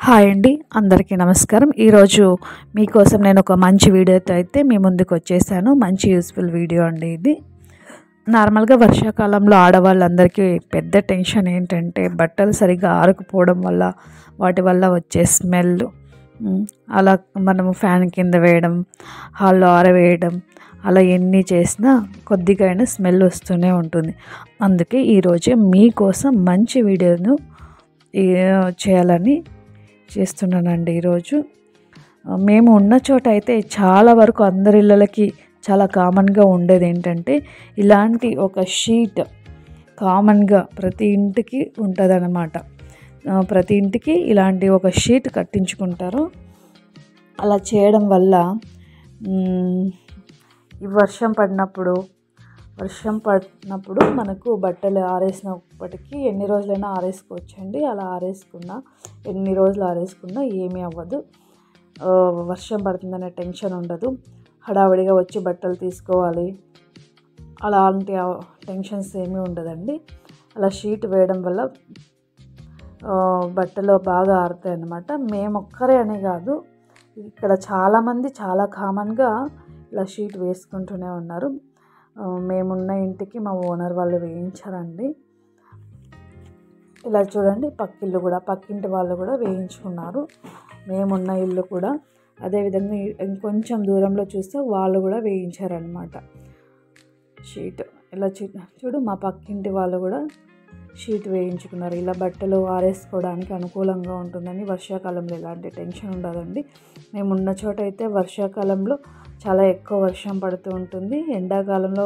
Hi అండి, అందరికీ నమస్కారం. ఈరోజు మీకోసం నేను ఒక మంచి వీడియోతో అయితే మీ ముందుకు వచ్చేసాను. మంచి యూస్ఫుల్ వీడియో అండి ఇది. నార్మల్గా వర్షాకాలంలో ఆడవాళ్ళందరికీ పెద్ద టెన్షన్ ఏంటంటే బట్టలు సరిగ్గా ఆరకపోవడం వల్ల వాటి వల్ల వచ్చే స్మెల్. అలా మనము ఫ్యాన్ కింద వేయడం, హాల్లో ఆరవేయడం, అలా ఎన్ని చేసినా కొద్దిగా అయినా స్మెల్ వస్తూనే ఉంటుంది. అందుకే ఈరోజు మీకోసం మంచి వీడియోను చేయాలని చేస్తున్నానండి. ఈరోజు మేము ఉన్న చోట అయితే చాలా వరకు అందరి ఇళ్ళకి చాలా కామన్గా ఉండేది ఏంటంటే ఇలాంటి ఒక షీట్ కామన్గా ప్రతి ఇంటికి ఉంటుందన్నమాట. ప్రతి ఇంటికి ఇలాంటి ఒక షీట్ కట్టించుకుంటారు. అలా చేయడం వల్ల ఈ వర్షం పడినప్పుడు మనకు బట్టలు ఆరేసినప్పటికీ ఎన్ని రోజులైనా ఆరేసుకోవచ్చండి. అలా ఆరేసుకున్నా ఎన్ని రోజులు ఆరేసుకున్నా ఏమీ అవ్వదు. వర్షం పడుతుందనే టెన్షన్ ఉండదు. హడావిడిగా వచ్చి బట్టలు తీసుకోవాలి అలాంటి టెన్షన్స్ ఏమీ ఉండదండి. అలా షీట్ వేయడం వల్ల బట్టలు బాగా ఆరుతాయి అన్నమాట. మేము ఒక్కరే అనే కాదు, ఇక్కడ చాలామంది చాలా కామన్గా ఇలా షీట్ వేసుకుంటూనే ఉన్నారు. మేమున్న ఇంటికి మా ఓనర్ వాళ్ళు వేయించారండి. ఇలా చూడండి, పక్కింటి వాళ్ళు కూడా వేయించుకున్నారు. మేమున్న ఇల్లు కూడా అదేవిధంగా ఇంకొంచెం దూరంలో చూస్తే వాళ్ళు కూడా వేయించారనమాట షీట్. ఇలా చూడు, మా పక్కింటి వాళ్ళు కూడా షీట్ వేయించుకున్నారు. ఇలా బట్టలు ఆరేసుకోవడానికి అనుకూలంగా ఉంటుందని. వర్షాకాలంలో ఎలాంటి టెన్షన్ ఉండదండి. మేమున్న చోట అయితే వర్షాకాలంలో చాలా ఎక్కువ వర్షం పడుతూ ఉంటుంది, ఎండాకాలంలో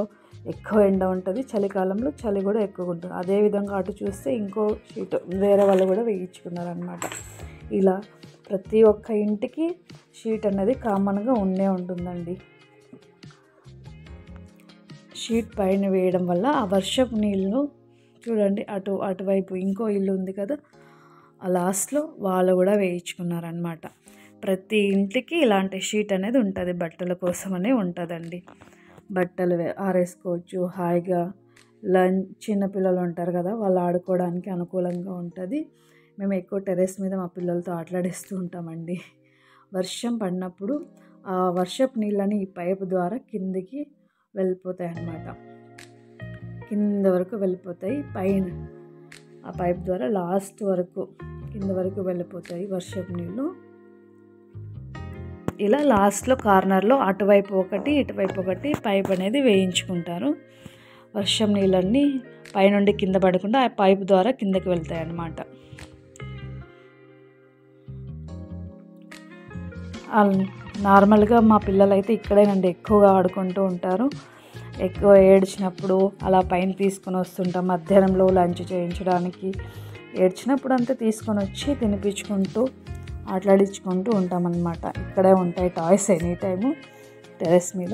ఎక్కువ ఎండ ఉంటుంది, చలికాలంలో చలి కూడా ఎక్కువగా ఉంటుంది. అదేవిధంగా అటు చూస్తే ఇంకో షీట్ వేరే వాళ్ళు కూడా వేయించుకున్నారనమాట. ఇలా ప్రతి ఒక్క ఇంటికి షీట్ అనేది కామన్గా ఉంటుందండి. షీట్ పైన వేయడం వల్ల ఆ వర్షపు నీళ్ళు చూడండి, అటువైపు ఇంకో ఇల్లు ఉంది కదా, ఆ లాస్ట్లో వాళ్ళు కూడా వేయించుకున్నారనమాట. ప్రతి ఇంటికి ఇలాంటి షీట్ అనేది ఉంటుంది, బట్టల కోసమనే ఉంటుందండి. బట్టలు ఆరేసుకోవచ్చు హాయిగా. చిన్నపిల్లలు ఉంటారు కదా, వాళ్ళు ఆడుకోవడానికి అనుకూలంగా ఉంటుంది. మేము ఎక్కువ టెర్రస్ మీద మా పిల్లలతో ఆటలాడిస్తూ ఉంటామండి. వర్షం పడినప్పుడు ఆ వర్షపు నీళ్ళని ఈ పైపు ద్వారా కిందికి వెళ్ళిపోతాయి అన్నమాట. కింద వరకు వెళ్ళిపోతాయి. పైన ఆ పైప్ ద్వారా లాస్ట్ వరకు కింద వరకు వెళ్ళిపోతాయి వర్షపు నీళ్ళు. ఇలా లాస్ట్లో కార్నర్లో అటువైపు ఒకటి ఇటువైపు ఒకటి పైప్ అనేది వేయించుకుంటారు. వర్షం నీళ్ళన్నీ పైనుండి కింద పడకుండా ఆ పైప్ ద్వారా కిందకి వెళ్తాయి అన్నమాట. నార్మల్గా మా పిల్లలైతే ఇక్కడేనండి ఎక్కువగా ఆడుకుంటూ ఉంటారు. ఎక్కువ ఏడ్చినప్పుడు అలా పైన తీసుకొని వస్తుంటాం. మధ్యాహ్నంలో లంచ్ చేయించడానికి ఏడ్చినప్పుడు అంతా తీసుకొని వచ్చి తినిపించుకుంటూ ఆటలాడించుకుంటూ ఉంటామన్నమాట. ఇక్కడే ఉంటాయి టాయ్స్ ఎనీ టైము టెర్రస్ మీద.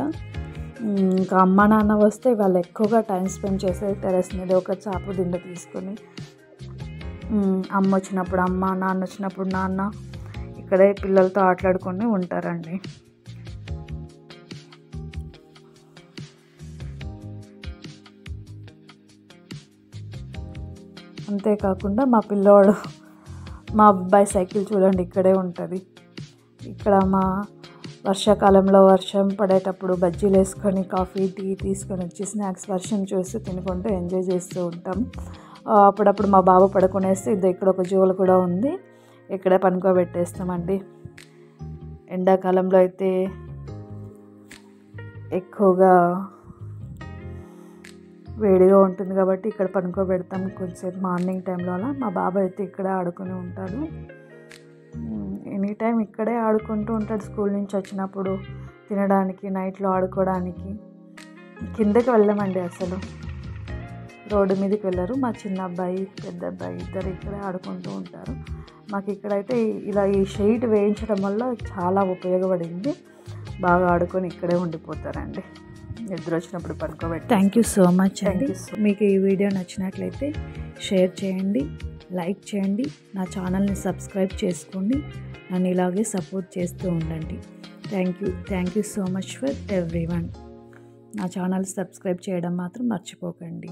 ఇంకా అమ్మ నాన్న వస్తే వాళ్ళు ఎక్కువగా టైం స్పెండ్ చేసేది టెర్రస్ మీద. ఒక చాపు దిండ తీసుకొని అమ్మ వచ్చినప్పుడు అమ్మ, నాన్న వచ్చినప్పుడు నాన్న ఇక్కడే పిల్లలతో ఆటలాడుకొని ఉంటారండి. అంతేకాకుండా మా అబ్బాయి సైకిల్ చూడండి ఇక్కడే ఉంటుంది. ఇక్కడ మా వర్షాకాలంలో వర్షం పడేటప్పుడు బజ్జీలు వేసుకొని కాఫీ టీ తీసుకొని వచ్చి స్నాక్స్ వర్షం చూస్తూ తినుకుంటూ ఎంజాయ్ చేస్తూ ఉంటాం. అప్పుడప్పుడు మా బాబు పడుకునేస్తే ఇక్కడ ఒక జోలు కూడా ఉంది, ఇక్కడే పనుకోబెట్టేస్తామండి. ఎండాకాలంలో అయితే ఎక్కువగా వేడిగా ఉంటుంది కాబట్టి ఇక్కడ పనుకోబెడతాం కొంచెంసేపు మార్నింగ్ టైంలో. అలా మా బాబాయ్ అయితే ఇక్కడే ఆడుకుని ఉంటాడు. ఎనీ టైం ఇక్కడే ఆడుకుంటూ ఉంటాడు. స్కూల్ నుంచి వచ్చినప్పుడు తినడానికి, నైట్లో ఆడుకోవడానికి. కిందకి వెళ్ళమండి అసలు, రోడ్డు మీదకి వెళ్ళరు. మా చిన్న అబ్బాయి పెద్ద అబ్బాయి ఇద్దరు ఇక్కడే ఆడుకుంటూ ఉంటారు. మాకు ఇక్కడైతే ఇలా ఈ షీట్ వేయించడం వల్ల చాలా ఉపయోగపడింది. బాగా ఆడుకొని ఇక్కడే ఉండిపోతారండి. నిద్ర వచ్చినప్పుడు పడుకోబెట్టి. థ్యాంక్ యూ సో మచ్ అండి. మీకు ఈ వీడియో నచ్చినట్లయితే షేర్ చేయండి, లైక్ చేయండి, నా ఛానల్ని సబ్స్క్రైబ్ చేసుకోండి. నన్ను ఇలాగే సపోర్ట్ చేస్తూ ఉండండి. Thank you so much for everyone. నా ఛానల్ సబ్స్క్రైబ్ చేయడం మాత్రం మర్చిపోకండి.